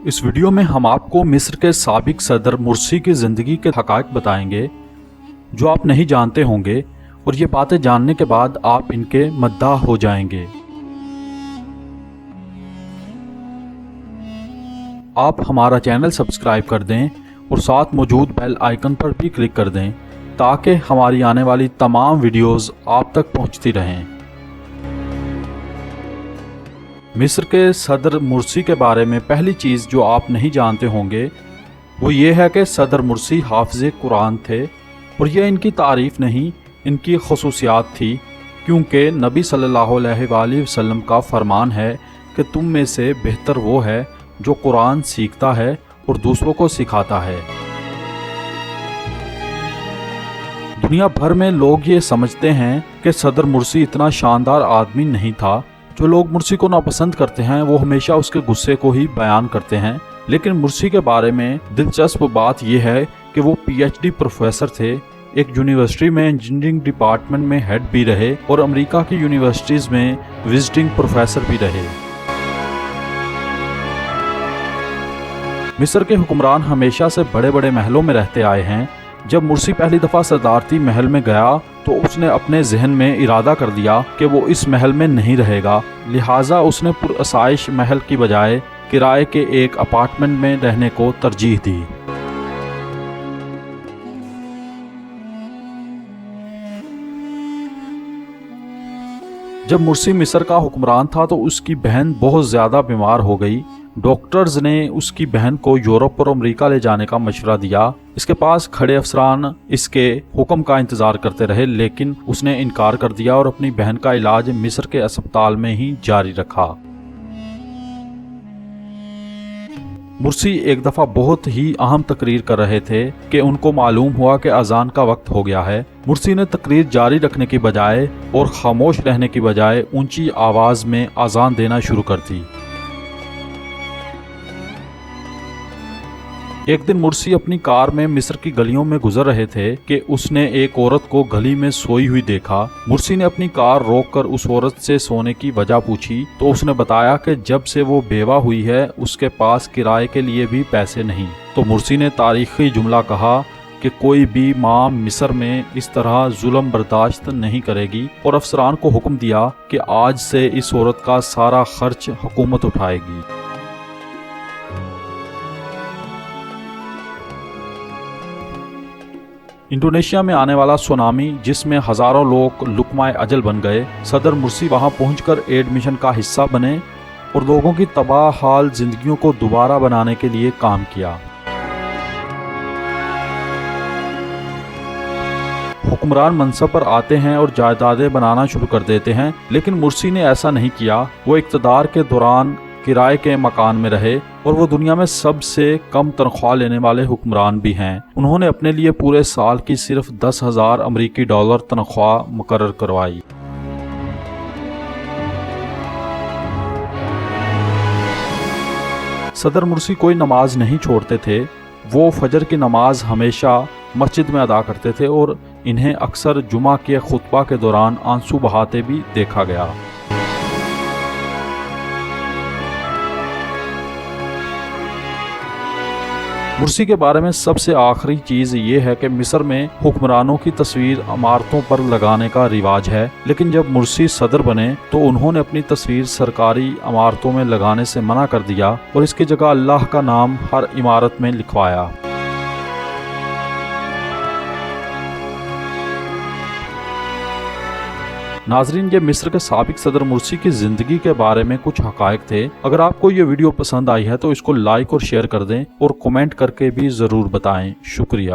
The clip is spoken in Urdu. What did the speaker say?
اس ویڈیو میں ہم آپ کو مصر کے سابق صدر مرسی کی زندگی کے حقائق بتائیں گے جو آپ نہیں جانتے ہوں گے، اور یہ باتیں جاننے کے بعد آپ ان کے مداح ہو جائیں گے۔ آپ ہمارا چینل سبسکرائب کر دیں اور ساتھ موجود بیل آئیکن پر بھی کلک کر دیں تاکہ ہماری آنے والی تمام ویڈیوز آپ تک پہنچتی رہیں۔ مصر کے صدر مرسی کے بارے میں پہلی چیز جو آپ نہیں جانتے ہوں گے وہ یہ ہے کہ صدر مرسی حافظ قرآن تھے، اور یہ ان کی تعریف نہیں، ان کی خصوصیات تھی، کیونکہ نبی صلی اللہ علیہ وآلہ وسلم کا فرمان ہے کہ تم میں سے بہتر وہ ہے جو قرآن سیکھتا ہے اور دوسروں کو سکھاتا ہے۔ دنیا بھر میں لوگ یہ سمجھتے ہیں کہ صدر مرسی اتنا شاندار آدمی نہیں تھا۔ جو لوگ مرسی کو ناپسند کرتے ہیں وہ ہمیشہ اس کے غصے کو ہی بیان کرتے ہیں، لیکن مرسی کے بارے میں دلچسپ بات یہ ہے کہ وہ پی ایچ ڈی پروفیسر تھے، ایک یونیورسٹی میں انجینئرنگ ڈپارٹمنٹ میں ہیڈ بھی رہے اور امریکہ کی یونیورسٹیز میں وزٹنگ پروفیسر بھی رہے۔ مصر کے حکمران ہمیشہ سے بڑے بڑے محلوں میں رہتے آئے ہیں۔ جب مرسی پہلی دفعہ صدارتی محل میں گیا تو اس نے اپنے ذہن میں ارادہ کر دیا کہ وہ اس محل میں نہیں رہے گا، لہٰذا اس نے پرآسائش محل کی بجائے کرائے کے ایک اپارٹمنٹ میں رہنے کو ترجیح دی۔ جب مرسی مصر کا حکمران تھا تو اس کی بہن بہت زیادہ بیمار ہو گئی۔ ڈاکٹرز نے اس کی بہن کو یورپ اور امریکہ لے جانے کا مشورہ دیا۔ اس کے پاس کھڑے افسران اس کے حکم کا انتظار کرتے رہے، لیکن اس نے انکار کر دیا اور اپنی بہن کا علاج مصر کے اسپتال میں ہی جاری رکھا۔ مرسی ایک دفعہ بہت ہی اہم تقریر کر رہے تھے کہ ان کو معلوم ہوا کہ اذان کا وقت ہو گیا ہے۔ مرسی نے تقریر جاری رکھنے کی بجائے اور خاموش رہنے کی بجائے اونچی آواز میں اذان دینا شروع کر دی۔ ایک دن مرسی اپنی کار میں مصر کی گلیوں میں گزر رہے تھے کہ اس نے ایک عورت کو گلی میں سوئی ہوئی دیکھا۔ مرسی نے اپنی کار روک کر اس عورت سے سونے کی وجہ پوچھی تو اس نے بتایا کہ جب سے وہ بیوہ ہوئی ہے اس کے پاس کرائے کے لیے بھی پیسے نہیں۔ تو مرسی نے تاریخی جملہ کہا کہ کوئی بھی ماں مصر میں اس طرح ظلم برداشت نہیں کرے گی، اور افسران کو حکم دیا کہ آج سے اس عورت کا سارا خرچ حکومت اٹھائے گی۔ انڈونیشیا میں آنے والا سونامی جس میں ہزاروں لوگ لقمہ اجل بن گئے، صدر مرسی وہاں پہنچ کر ایڈ مشن کا حصہ بنے اور لوگوں کی تباہ حال زندگیوں کو دوبارہ بنانے کے لیے کام کیا۔ حکمران منصب پر آتے ہیں اور جائیدادیں بنانا شروع کر دیتے ہیں، لیکن مرسی نے ایسا نہیں کیا۔ وہ اقتدار کے دوران کرائے کے مکان میں رہے، اور وہ دنیا میں سب سے کم تنخواہ لینے والے حکمران بھی ہیں۔ انہوں نے اپنے لیے پورے سال کی صرف 10,000 امریکی ڈالر تنخواہ مقرر کروائی۔ صدر مرسی کوئی نماز نہیں چھوڑتے تھے۔ وہ فجر کی نماز ہمیشہ مسجد میں ادا کرتے تھے اور انہیں اکثر جمعہ کے خطبہ کے دوران آنسو بہاتے بھی دیکھا گیا۔ مرسی کے بارے میں سب سے آخری چیز یہ ہے کہ مصر میں حکمرانوں کی تصویر عمارتوں پر لگانے کا رواج ہے، لیکن جب مرسی صدر بنے تو انہوں نے اپنی تصویر سرکاری عمارتوں میں لگانے سے منع کر دیا اور اس کی جگہ اللہ کا نام ہر عمارت میں لکھوایا۔ ناظرین، یہ مصر کے سابق صدر مرسی کی زندگی کے بارے میں کچھ حقائق تھے۔ اگر آپ کو یہ ویڈیو پسند آئی ہے تو اس کو لائک اور شیئر کر دیں اور کمنٹ کر کے بھی ضرور بتائیں۔ شکریہ۔